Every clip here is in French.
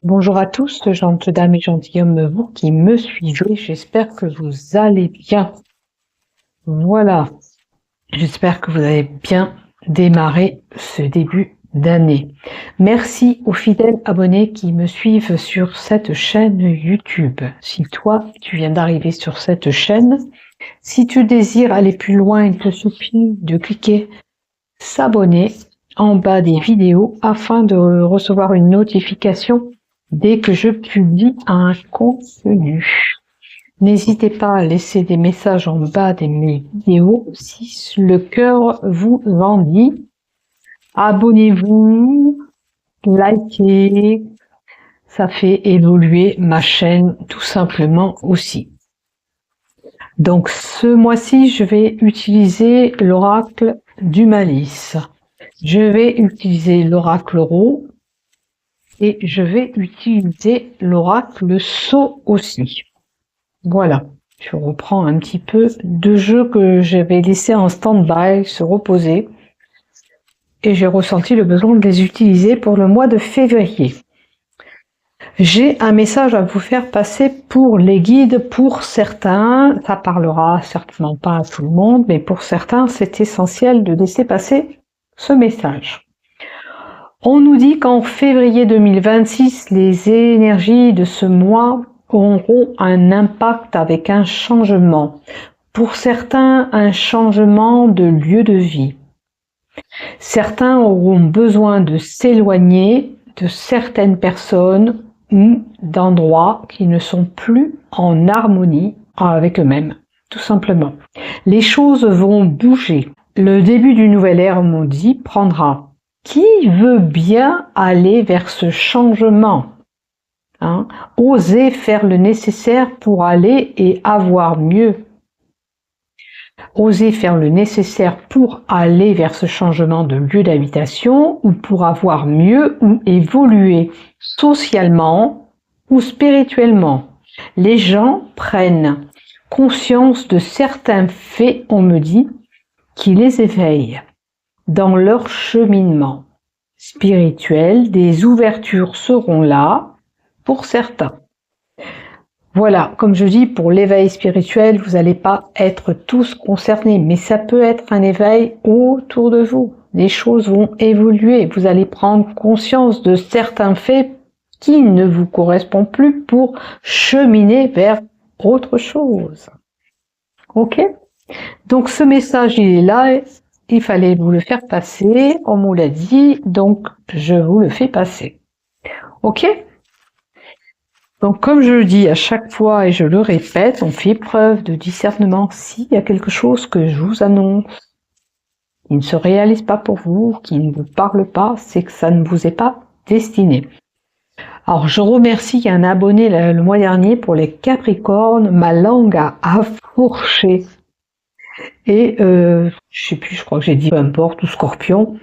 Bonjour à tous, gentes dames et gentilshommes, vous qui me suivez, j'espère que vous allez bien. Voilà, j'espère que vous avez bien démarré ce début d'année. Merci aux fidèles abonnés qui me suivent sur cette chaîne YouTube. Si toi, tu viens d'arriver sur cette chaîne, si tu désires aller plus loin, il te suffit de cliquer s'abonner en bas des vidéos afin de recevoir une notification dès que je publie un contenu. N'hésitez pas à laisser des messages en bas de mes vidéos si le cœur vous en dit. Abonnez-vous, likez, ça fait évoluer ma chaîne tout simplement aussi. Donc ce mois-ci, je vais utiliser l'oracle du malice. Je vais utiliser l'oracle Ro et je vais utiliser l'oracle Sceau aussi. Voilà, je reprends un petit peu de jeux que j'avais laissés en stand-by, se reposer. Et j'ai ressenti le besoin de les utiliser pour le mois de février. J'ai un message à vous faire passer pour les guides. Pour certains, ça parlera certainement pas à tout le monde, mais pour certains, c'est essentiel de laisser passer ce message. On nous dit qu'en février 2026, les énergies de ce mois auront un impact avec un changement. Pour certains, un changement de lieu de vie. Certains auront besoin de s'éloigner de certaines personnes ou d'endroits qui ne sont plus en harmonie avec eux-mêmes, tout simplement. Les choses vont bouger. Le début d'une nouvelle ère maudit prendra. Qui veut bien aller vers ce changement? Oser faire le nécessaire pour aller et avoir mieux. Oser faire le nécessaire pour aller vers ce changement de lieu d'habitation ou pour avoir mieux ou évoluer socialement ou spirituellement. Les gens prennent conscience de certains faits, on me dit, qui les éveillent dans leur cheminement spirituel. Des ouvertures seront là pour certains. Voilà, comme je dis, pour l'éveil spirituel, vous n'allez pas être tous concernés, mais ça peut être un éveil autour de vous. Les choses vont évoluer, vous allez prendre conscience de certains faits qui ne vous correspondent plus pour cheminer vers autre chose. Ok? Donc ce message, il est là, il fallait vous le faire passer, on me l'a dit, donc je vous le fais passer. Ok? Donc, comme je le dis à chaque fois et je le répète, on fait preuve de discernement. S'il y a quelque chose que je vous annonce qui ne se réalise pas pour vous, qui ne vous parle pas, c'est que ça ne vous est pas destiné. Alors, je remercie un abonné le mois dernier pour les Capricornes. Ma langue a fourché. Et je sais plus, je crois que j'ai dit peu importe, ou Scorpion.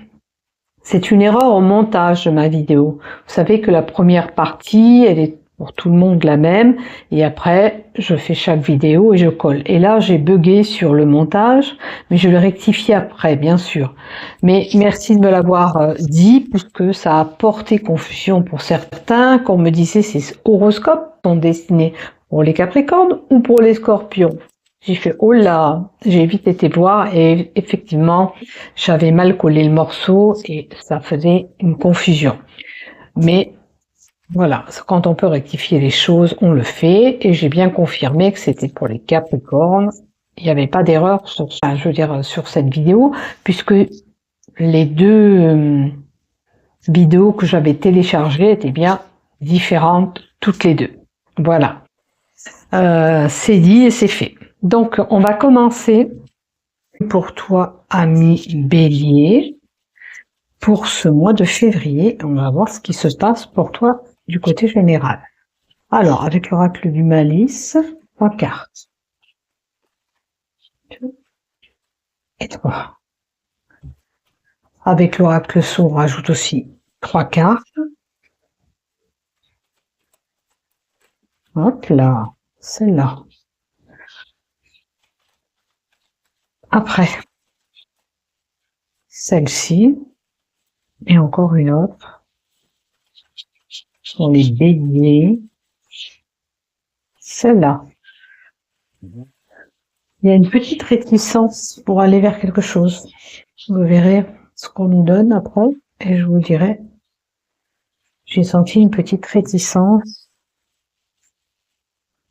C'est une erreur au montage de ma vidéo. Vous savez que la première partie, elle est pour tout le monde la même, et après je fais chaque vidéo et je colle. Et là j'ai bugué sur le montage, mais je le rectifie après, bien sûr. Mais merci de me l'avoir dit, puisque ça a porté confusion pour certains, qu'on me disait ces horoscopes sont destinés pour les Capricornes ou pour les Scorpions. J'ai fait oh là, j'ai vite été voir et effectivement j'avais mal collé le morceau et ça faisait une confusion. Mais voilà, quand on peut rectifier les choses, on le fait, et j'ai bien confirmé que c'était pour les Capricornes. Il n'y avait pas d'erreur sur, je veux dire, sur cette vidéo, puisque les deux vidéos que j'avais téléchargées étaient bien différentes toutes les deux. Voilà, c'est dit et c'est fait. Donc, on va commencer pour toi, ami Bélier, pour ce mois de février. On va voir ce qui se passe pour toi du côté général. Alors, avec l'oracle du malice, 3 cartes. Et 3. Avec l'oracle Sceau, on rajoute aussi 3 cartes. Hop là, celle-là. Après, celle-ci, et encore une autre, sont les béliers. Celle-là. Il y a une petite réticence pour aller vers quelque chose. Vous verrez ce qu'on nous donne après, et je vous dirai. J'ai senti une petite réticence.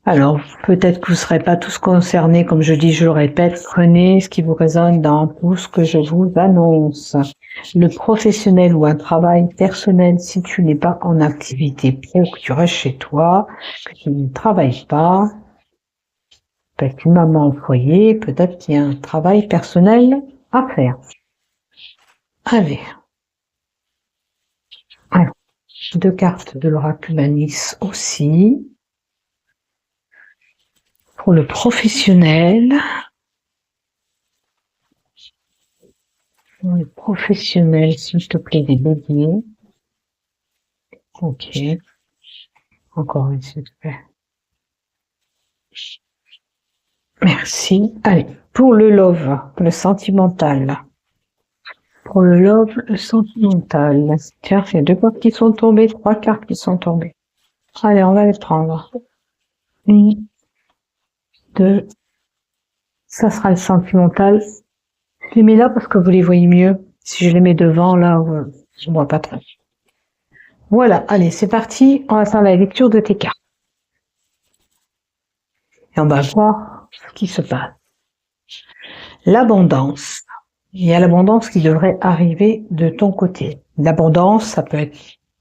Alors, peut-être que vous ne serez pas tous concernés, comme je dis, je le répète, prenez ce qui vous résonne dans tout ce que je vous annonce. Le professionnel ou un travail personnel, si tu n'es pas en activité pro, que tu restes chez toi, que tu ne travailles pas, peut-être une maman au foyer, peut-être qu'il y a un travail personnel à faire. Allez. Alors, 2 cartes de l'oracle Manis aussi. Pour le professionnel. Pour le professionnel, s'il te plaît, des béliers. Ok. Encore une, s'il te plaît. Merci. Allez, pour le love, le sentimental. Pour le love, le sentimental. Tiens, il y a 2 cartes qui sont tombées, 3 cartes qui sont tombées. Allez, on va les prendre. 1, 2. Ça sera le sentimental. Je les mets là parce que vous les voyez mieux. Si je les mets devant, là, je ne vois pas trop. Voilà, allez, c'est parti. On va faire la lecture de tes cartes. Et on va voir ce qui se passe. L'abondance. Il y a l'abondance qui devrait arriver de ton côté. L'abondance, ça peut être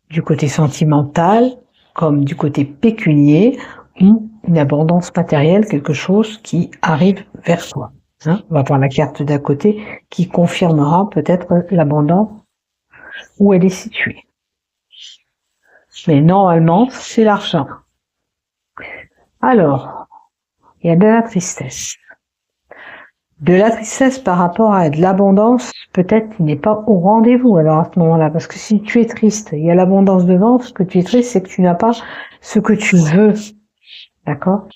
du côté sentimental, comme du côté pécunier, ou une abondance matérielle, quelque chose qui arrive vers toi. Hein, on va voir la carte d'à côté qui confirmera peut-être l'abondance où elle est située. Mais normalement, c'est l'argent. Alors, il y a de la tristesse. De la tristesse par rapport à de l'abondance, peut-être qu'il n'est pas au rendez-vous alors à ce moment-là. Parce que si tu es triste, il y a l'abondance devant, ce que tu es triste, c'est que tu n'as pas ce que tu veux. D'accord ?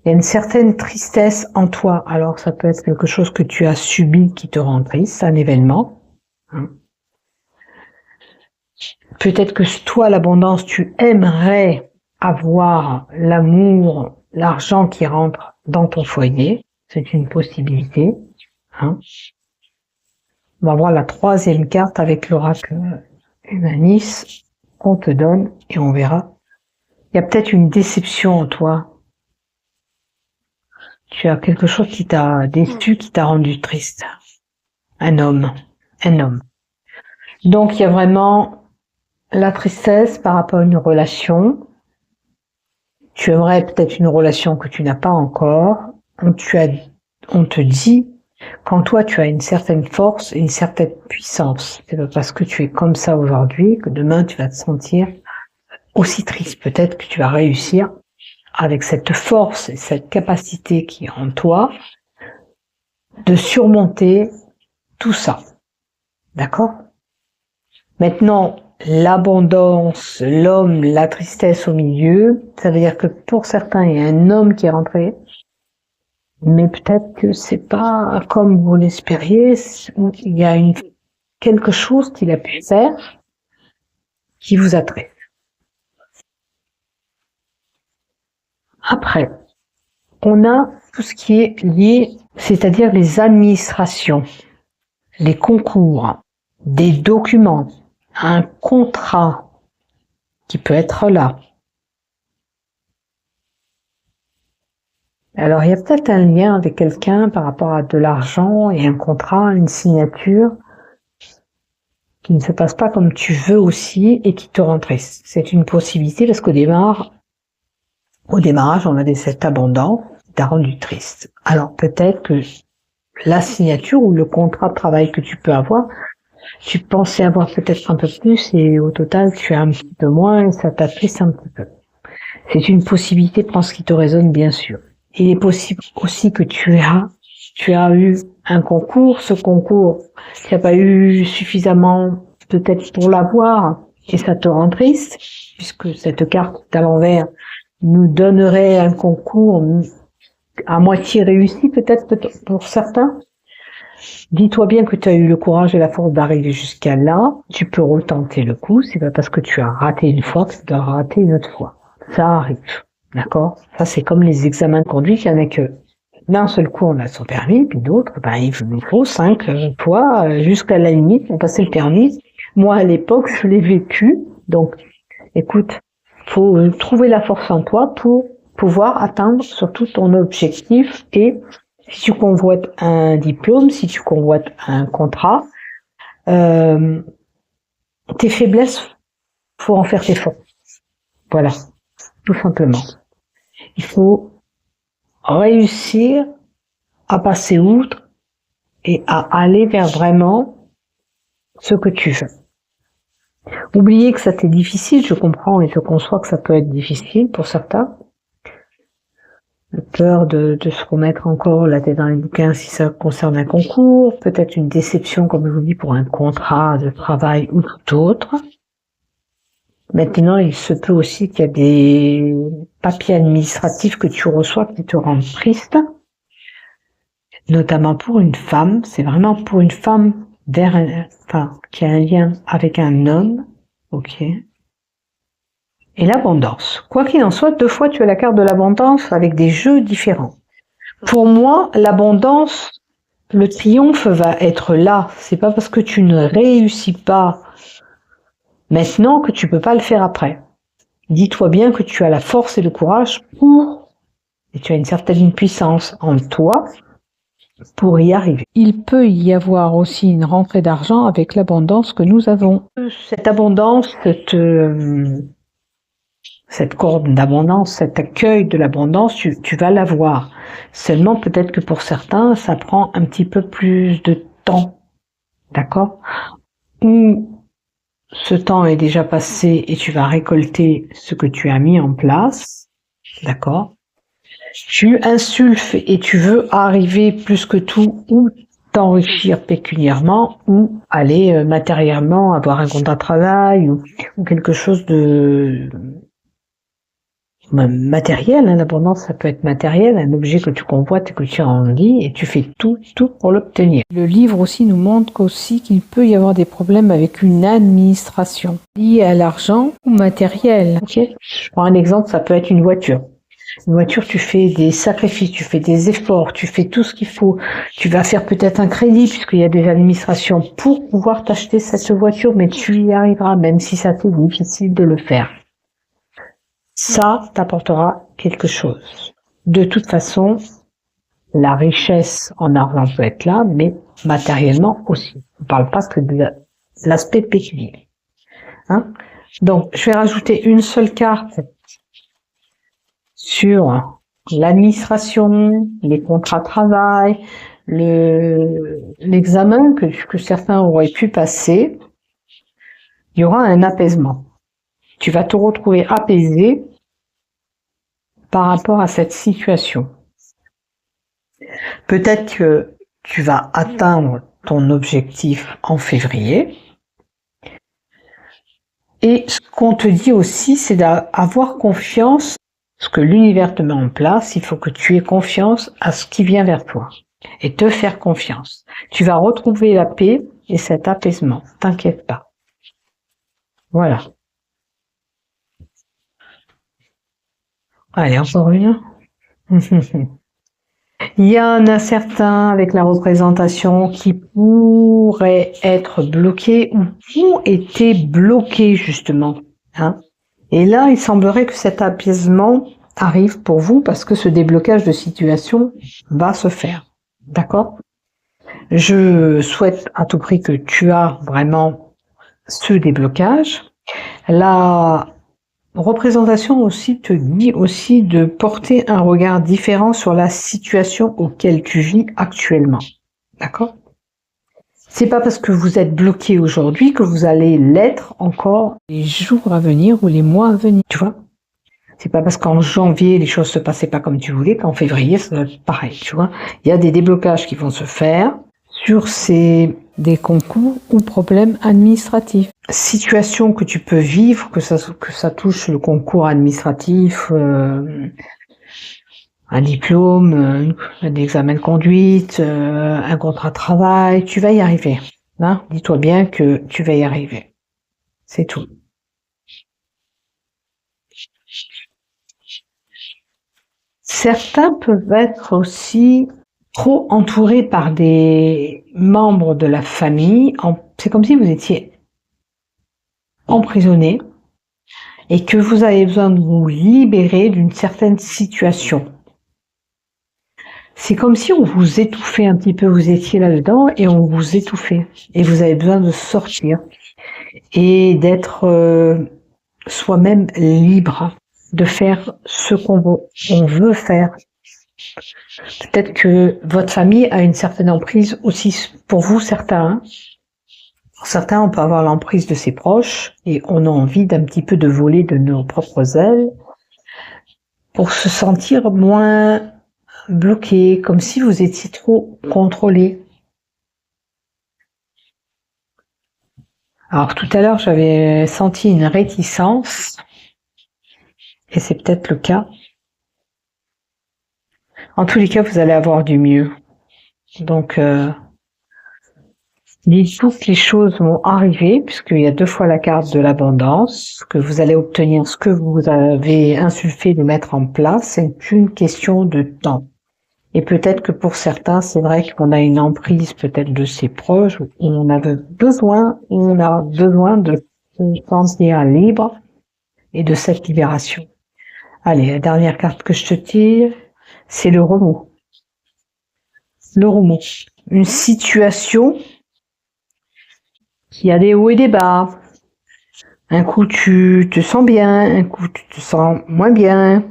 Il y a une certaine tristesse en toi. Alors ça peut être quelque chose que tu as subi qui te rend triste, un événement. Peut-être que toi, l'abondance, tu aimerais avoir l'amour, l'argent qui rentre dans ton foyer. C'est une possibilité. On va voir la 3e carte avec l'oracle Humanis qu'on te donne et on verra. Il y a peut-être une déception en toi. Tu as quelque chose qui t'a déçu, qui t'a rendu triste. Un homme. Donc il y a vraiment la tristesse par rapport à une relation. Tu aimerais peut-être une relation que tu n'as pas encore. On te dit qu'en toi tu as une certaine force et une certaine puissance. C'est pas parce que tu es comme ça aujourd'hui que demain tu vas te sentir aussi triste. Peut-être que tu vas réussir avec cette force et cette capacité qui est en toi de surmonter tout ça. D'accord ? Maintenant, l'abondance, l'homme, la tristesse au milieu, ça veut dire que pour certains, il y a un homme qui est rentré, mais peut-être que c'est pas comme vous l'espériez, il y a quelque chose qu'il a pu faire qui vous a trait. Après, on a tout ce qui est lié, c'est-à-dire les administrations, les concours, des documents, un contrat qui peut être là. Alors, il y a peut-être un lien avec quelqu'un par rapport à de l'argent et un contrat, une signature qui ne se passe pas comme tu veux aussi et qui te rend triste. C'est une possibilité parce qu'au démarrage, on avait cette abondance qui t'a rendu triste. Alors, peut-être que la signature ou le contrat de travail que tu peux avoir, tu pensais avoir peut-être un peu plus et au total, tu as un petit peu moins et ça t'attriste un petit peu. C'est une possibilité, prends ce qui te résonne, bien sûr. Il est possible aussi que tu as eu un concours, ce concours, tu n'as pas eu suffisamment peut-être pour l'avoir et ça te rend triste, puisque cette carte à l'envers nous donnerait un concours à moitié réussi peut-être pour certains, Dis-toi bien que tu as eu le courage et la force d'arriver jusqu'à là. Tu peux retenter le coup. C'est pas parce que tu as raté une fois que tu dois rater une autre fois. Ça arrive. D'accord? Ça, c'est comme les examens de conduite. Il y en a que d'un seul coup, on a son permis, puis d'autres, il faut 5 fois jusqu'à la limite pour passer le permis. Moi, à l'époque, je l'ai vécu. Donc, écoute, faut trouver la force en toi pour pouvoir atteindre surtout ton objectif. Et si tu convoites un diplôme, si tu convoites un contrat, tes faiblesses, faut en faire tes forces. Voilà, tout simplement. Il faut réussir à passer outre et à aller vers vraiment ce que tu veux. Oubliez que ça t'est difficile, je comprends et je conçois que ça peut être difficile pour certains. La peur de se remettre encore la tête dans les bouquins si ça concerne un concours, peut-être une déception, comme je vous dis, pour un contrat de travail ou tout autre. Maintenant, il se peut aussi qu'il y a des papiers administratifs que tu reçois qui te rendent triste, notamment pour une femme. C'est vraiment pour une femme qui a un lien avec un homme, ok. Et l'abondance. Quoi qu'il en soit, 2 fois tu as la carte de l'abondance avec des jeux différents. Pour moi, l'abondance, le triomphe va être là. C'est pas parce que tu ne réussis pas maintenant que tu peux pas le faire après. Dis-toi bien que tu as la force et le courage et tu as une certaine puissance en toi pour y arriver. Il peut y avoir aussi une rentrée d'argent avec l'abondance que nous avons. Cette abondance, cette corde d'abondance, cet accueil de l'abondance, tu vas l'avoir. Seulement, peut-être que pour certains, ça prend un petit peu plus de temps. D'accord? Ou ce temps est déjà passé et tu vas récolter ce que tu as mis en place. D'accord? Tu insulfes et tu veux arriver plus que tout ou t'enrichir pécuniairement ou aller matériellement, avoir un contrat de travail ou quelque chose de matériel, hein. L'abondance, ça peut être matériel, un objet que tu convoites et que tu as envie, et tu fais tout pour l'obtenir. Le livre aussi nous montre aussi qu'il peut y avoir des problèmes avec une administration liée à l'argent ou matériel. Ok, je prends un exemple, ça peut être une voiture. Une voiture, tu fais des sacrifices, tu fais des efforts, tu fais tout ce qu'il faut. Tu vas faire peut-être un crédit puisqu'il y a des administrations pour pouvoir t'acheter cette voiture, mais tu y arriveras même si ça t'est difficile de le faire. Ça t'apportera quelque chose. De toute façon, la richesse en argent peut être là, mais matériellement aussi. On ne parle pas que de l'aspect pécuniaire. Hein? Donc, je vais rajouter une seule carte sur l'administration, les contrats de travail, l'examen que certains auraient pu passer. Il y aura un apaisement. Tu vas te retrouver apaisé par rapport à cette situation. Peut-être que tu vas atteindre ton objectif en février. Et ce qu'on te dit aussi, c'est d'avoir confiance, ce que l'univers te met en place, il faut que tu aies confiance à ce qui vient vers toi. Et te faire confiance. Tu vas retrouver la paix et cet apaisement. T'inquiète pas. Voilà. Allez, encore une. Il y en a certains avec la représentation qui pourraient être bloqués ou qui ont été bloqués justement. Hein. Et là, il semblerait que cet apaisement arrive pour vous parce que ce déblocage de situation va se faire. D'accord? Je souhaite à tout prix que tu as vraiment ce déblocage. La représentation aussi te dit aussi de porter un regard différent sur la situation auquel tu vis actuellement. D'accord? C'est pas parce que vous êtes bloqué aujourd'hui que vous allez l'être encore les jours à venir ou les mois à venir. Tu vois? C'est pas parce qu'en janvier les choses se passaient pas comme tu voulais qu'en février ça va être pareil. Tu vois? Il y a des déblocages qui vont se faire sur des concours ou problèmes administratifs. Situation que tu peux vivre, que ça touche le concours administratif, un diplôme, un examen de conduite, un contrat de travail, tu vas y arriver. Hein, dis-toi bien que tu vas y arriver. C'est tout. Certains peuvent être aussi trop entourés par des membres de la famille. C'est comme si vous étiez emprisonné et que vous avez besoin de vous libérer d'une certaine situation. C'est comme si on vous étouffait un petit peu, vous étiez là-dedans et on vous étouffait. Et vous avez besoin de sortir et d'être soi-même libre, de faire ce qu'on veut faire. Peut-être que votre famille a une certaine emprise aussi pour vous, certains. Pour certains, on peut avoir l'emprise de ses proches et on a envie d'un petit peu de voler de nos propres ailes pour se sentir moins bloqué, comme si vous étiez trop contrôlé. Alors tout à l'heure, j'avais senti une réticence, et c'est peut-être le cas. En tous les cas, vous allez avoir du mieux. Donc, dites-vous que les choses vont arriver, puisqu'il y a 2 fois la carte de l'abondance, que vous allez obtenir ce que vous avez insufflé de mettre en place. C'est une question de temps. Et peut-être que pour certains, c'est vrai qu'on a une emprise peut-être de ses proches, où on a besoin de se sentir libre et de cette libération. Allez, la dernière carte que je te tire, c'est le remous. Le remous. Une situation qui a des hauts et des bas. Un coup, tu te sens bien, un coup, tu te sens moins bien.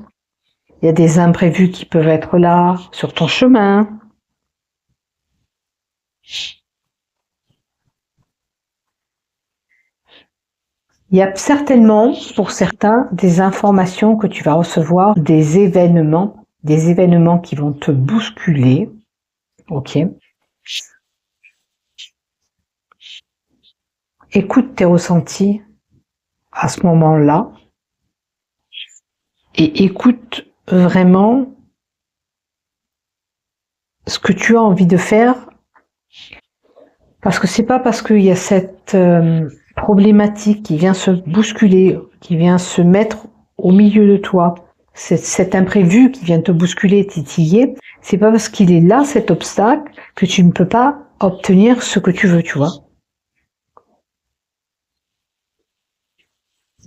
Il y a des imprévus qui peuvent être là, sur ton chemin. Il y a certainement, pour certains, des informations que tu vas recevoir, des événements qui vont te bousculer. Ok. Écoute tes ressentis à ce moment-là et écoute vraiment ce que tu as envie de faire, parce que c'est pas parce qu'il y a cette problématique qui vient se bousculer, qui vient se mettre au milieu de toi, cet imprévu qui vient te bousculer, titiller, c'est pas parce qu'il est là, cet obstacle, que tu ne peux pas obtenir ce que tu veux, tu vois.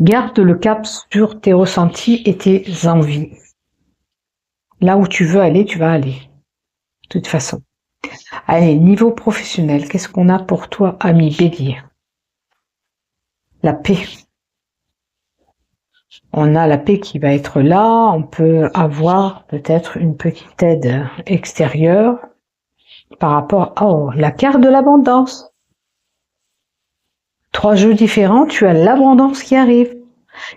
Garde le cap sur tes ressentis et tes envies. Là où tu veux aller, tu vas aller. De toute façon. Allez, niveau professionnel, qu'est-ce qu'on a pour toi, ami Bélier? La paix. On a la paix qui va être là, on peut avoir peut-être une petite aide extérieure par rapport à la carte de l'abondance. 3 jeux différents, tu as l'abondance qui arrive.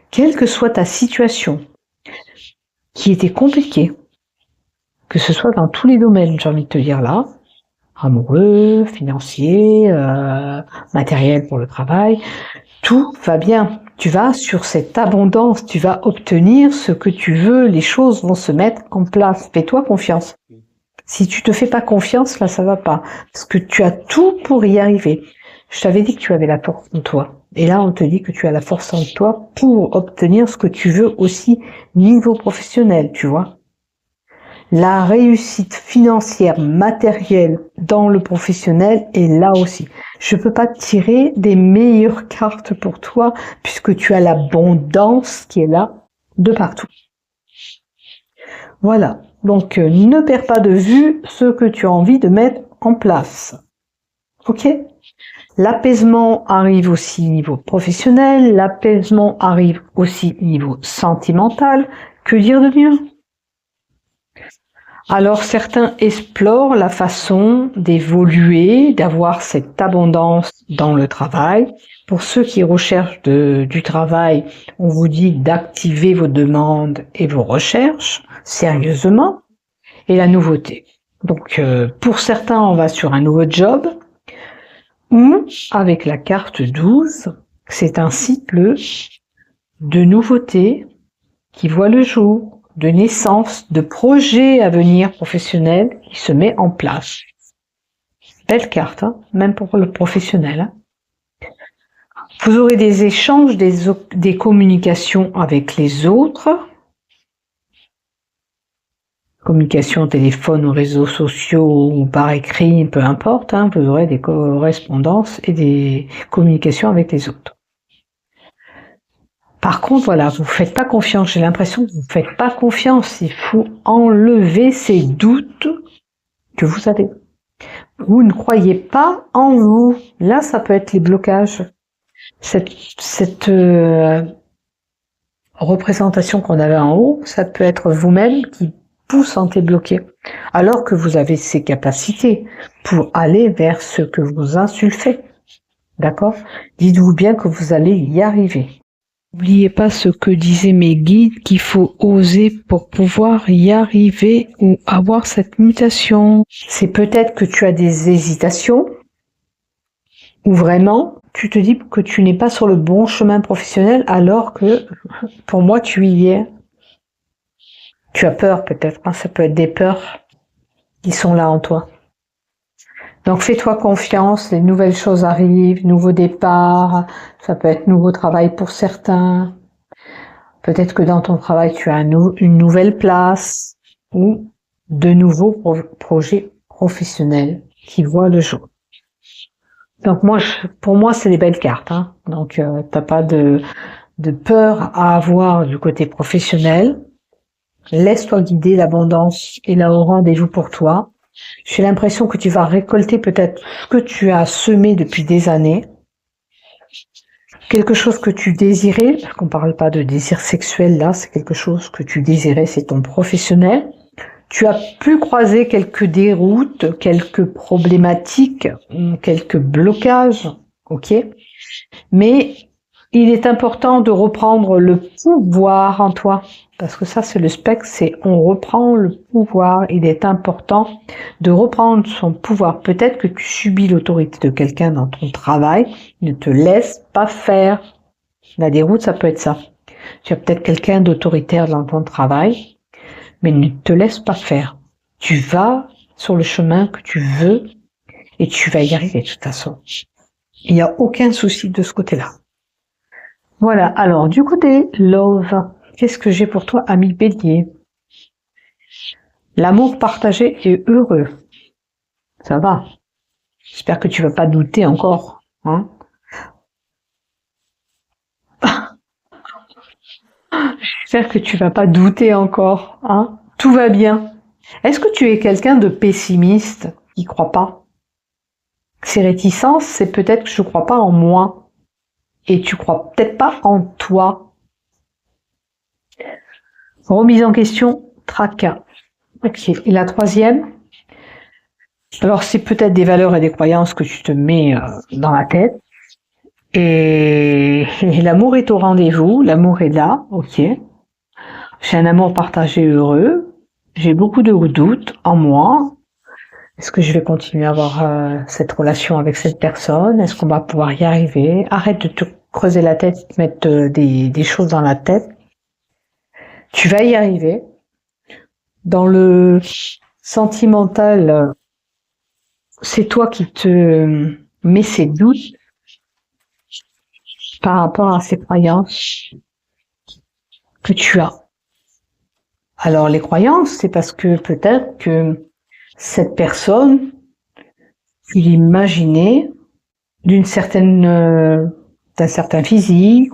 Quelle que soit ta situation, qui était compliquée, que ce soit dans tous les domaines, j'ai envie de te dire là, amoureux, financier, matériel pour le travail, tout va bien. Tu vas sur cette abondance, tu vas obtenir ce que tu veux, les choses vont se mettre en place. Fais-toi confiance. Si tu te fais pas confiance, là, ça va pas. Parce que tu as tout pour y arriver. Je t'avais dit que tu avais la force en toi. Et là, on te dit que tu as la force en toi pour obtenir ce que tu veux aussi niveau professionnel, tu vois. La réussite financière, matérielle dans le professionnel est là aussi. Je peux pas tirer des meilleures cartes pour toi puisque tu as l'abondance qui est là de partout. Voilà. Donc, ne perds pas de vue ce que tu as envie de mettre en place. Ok? L'apaisement arrive aussi niveau professionnel, l'apaisement arrive aussi niveau sentimental. Que dire de mieux? Alors certains explorent la façon d'évoluer, d'avoir cette abondance dans le travail. Pour ceux qui recherchent du travail, on vous dit d'activer vos demandes et vos recherches sérieusement. Et la nouveauté. Donc pour certains, on va sur un nouveau job ou avec la carte 12, c'est un cycle de nouveautés qui voit le jour. de naissance, de projet à venir professionnel qui se met en place. Belle carte, hein, même pour le professionnel. Hein. Vous aurez des échanges, des communications avec les autres. Communication au téléphone, aux réseaux sociaux ou par écrit, peu importe. Hein, vous aurez des correspondances et des communications avec les autres. Par contre, voilà, vous ne faites pas confiance. J'ai l'impression que vous ne faites pas confiance. Il faut enlever ces doutes que vous avez. Vous ne croyez pas en vous. Là, ça peut être les blocages. Cette représentation qu'on avait en haut, ça peut être vous-même qui vous sentez bloqué. Alors que vous avez ces capacités pour aller vers ce que vous insulfez. D'accord? Dites-vous bien que vous allez y arriver. N'oubliez pas ce que disaient mes guides, qu'il faut oser pour pouvoir y arriver ou avoir cette mutation. C'est peut-être que tu as des hésitations, ou vraiment, tu te dis que tu n'es pas sur le bon chemin professionnel, alors que, pour moi, tu y es. Tu as peur peut-être, hein, ça peut être des peurs qui sont là en toi. Donc fais-toi confiance, les nouvelles choses arrivent, nouveaux départs, ça peut être nouveau travail pour certains. Peut-être que dans ton travail, tu as une nouvelle place ou de nouveaux projets professionnels qui voient le jour. Donc pour moi, c'est des belles cartes. Hein. Donc t'as pas de peur à avoir du côté professionnel. Laisse-toi guider, l'abondance est là au rendez-vous pour toi. J'ai l'impression que tu vas récolter peut-être ce que tu as semé depuis des années. Quelque chose que tu désirais, parce qu'on parle pas de désir sexuel là, c'est quelque chose que tu désirais, c'est ton professionnel. Tu as pu croiser quelques déroutes, quelques problématiques, quelques blocages, ok? Mais il est important de reprendre le pouvoir en toi. Parce que ça, c'est le spectre, c'est on reprend le pouvoir. Il est important de reprendre son pouvoir. Peut-être que tu subis l'autorité de quelqu'un dans ton travail. Ne te laisse pas faire. La déroute, ça peut être ça. Tu as peut-être quelqu'un d'autoritaire dans ton travail, mais ne te laisse pas faire. Tu vas sur le chemin que tu veux et tu vas y arriver de toute façon. Il n'y a aucun souci de ce côté-là. Voilà, alors du côté love, qu'est-ce que j'ai pour toi, ami Bélier? L'amour partagé et heureux. Ça va. J'espère que tu vas pas douter encore. Hein. J'espère que tu vas pas douter encore. Hein. Tout va bien. Est-ce que tu es quelqu'un de pessimiste qui croit pas? Ces réticences, c'est peut-être que je crois pas en moi. Et tu crois peut-être pas en toi. Remise en question, tracas. Ok. Et la troisième, alors c'est peut-être des valeurs et des croyances que tu te mets dans la tête. Et l'amour est au rendez-vous, l'amour est là, ok. J'ai un amour partagé heureux. J'ai beaucoup de doutes en moi. Est-ce que je vais continuer à avoir cette relation avec cette personne? Est-ce qu'on va pouvoir y arriver? Arrête de te creuser la tête, mettre des choses dans la tête. Tu vas y arriver. Dans le sentimental, c'est toi qui te mets ces doutes par rapport à ces croyances que tu as. Alors les croyances, c'est parce que peut-être que cette personne, tu l'imaginais d'un certain physique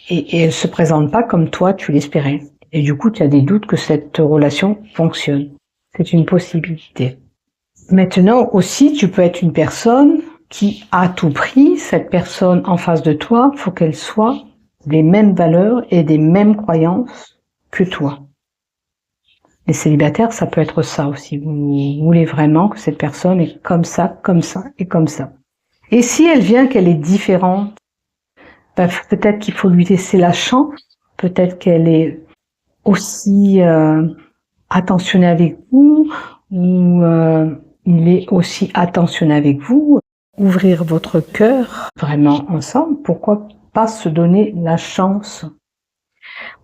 et elle se présente pas comme toi tu l'espérais. Et du coup, tu as des doutes que cette relation fonctionne. C'est une possibilité. Maintenant aussi, tu peux être une personne qui, à tout prix, cette personne en face de toi, faut qu'elle soit des mêmes valeurs et des mêmes croyances que toi. Les célibataires, ça peut être ça aussi. Vous voulez vraiment que cette personne est comme ça et comme ça. Et si elle vient qu'elle est différente, ben peut-être qu'il faut lui laisser la chance. Peut-être qu'elle est aussi attentionnée avec vous ou il est aussi attentionné avec vous. Ouvrir votre cœur vraiment ensemble. Pourquoi pas se donner la chance?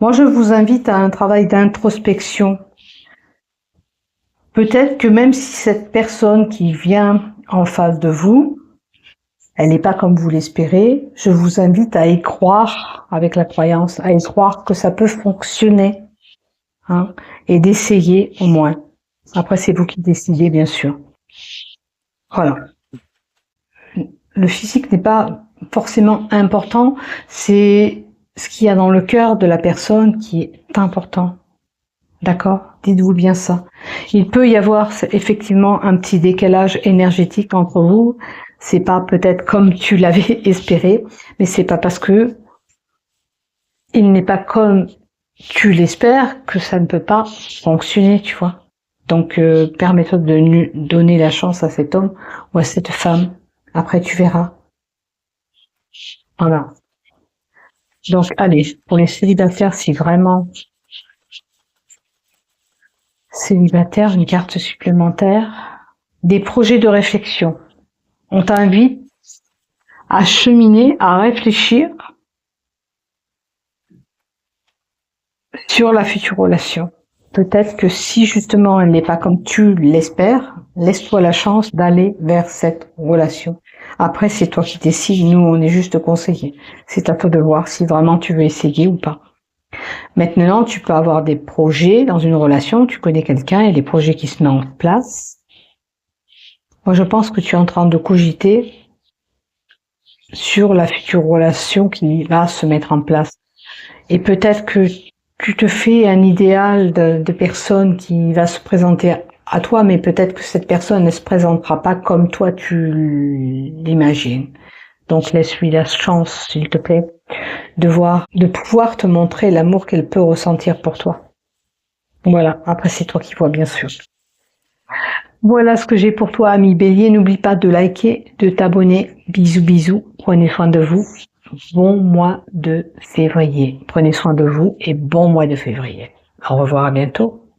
Moi, je vous invite à un travail d'introspection. Peut-être que même si cette personne qui vient en face de vous, elle n'est pas comme vous l'espérez, je vous invite à y croire avec la croyance, à y croire que ça peut fonctionner, hein, et d'essayer au moins. Après, c'est vous qui décidez, bien sûr. Voilà. Le physique n'est pas forcément important, c'est ce qu'il y a dans le cœur de la personne qui est important. D'accord? Dites-vous bien ça. Il peut y avoir effectivement un petit décalage énergétique entre vous. C'est pas peut-être comme tu l'avais espéré, mais c'est pas parce que il n'est pas comme tu l'espères que ça ne peut pas fonctionner, tu vois. Donc, permets-toi de donner la chance à cet homme ou à cette femme. Après, tu verras. Voilà. Donc, allez, pour les célibataires, si vraiment célibataire, une carte supplémentaire, des projets de réflexion. On t'invite à cheminer, à réfléchir sur la future relation. Peut-être que si justement elle n'est pas comme tu l'espères, laisse-toi la chance d'aller vers cette relation. Après, c'est toi qui décides, nous on est juste conseillers. C'est à toi de voir si vraiment tu veux essayer ou pas. Maintenant, tu peux avoir des projets dans une relation, tu connais quelqu'un et des projets qui se mettent en place. Moi, je pense que tu es en train de cogiter sur la future relation qui va se mettre en place. Et peut-être que tu te fais un idéal de personne qui va se présenter à toi, mais peut-être que cette personne ne se présentera pas comme toi tu l'imagines. Donc laisse-lui la chance, s'il te plaît, de pouvoir te montrer l'amour qu'elle peut ressentir pour toi. Voilà, après c'est toi qui vois, bien sûr. Voilà ce que j'ai pour toi, ami Bélier. N'oublie pas de liker, de t'abonner. Bisous, bisous. Prenez soin de vous. Bon mois de février. Prenez soin de vous et bon mois de février. Au revoir, à bientôt.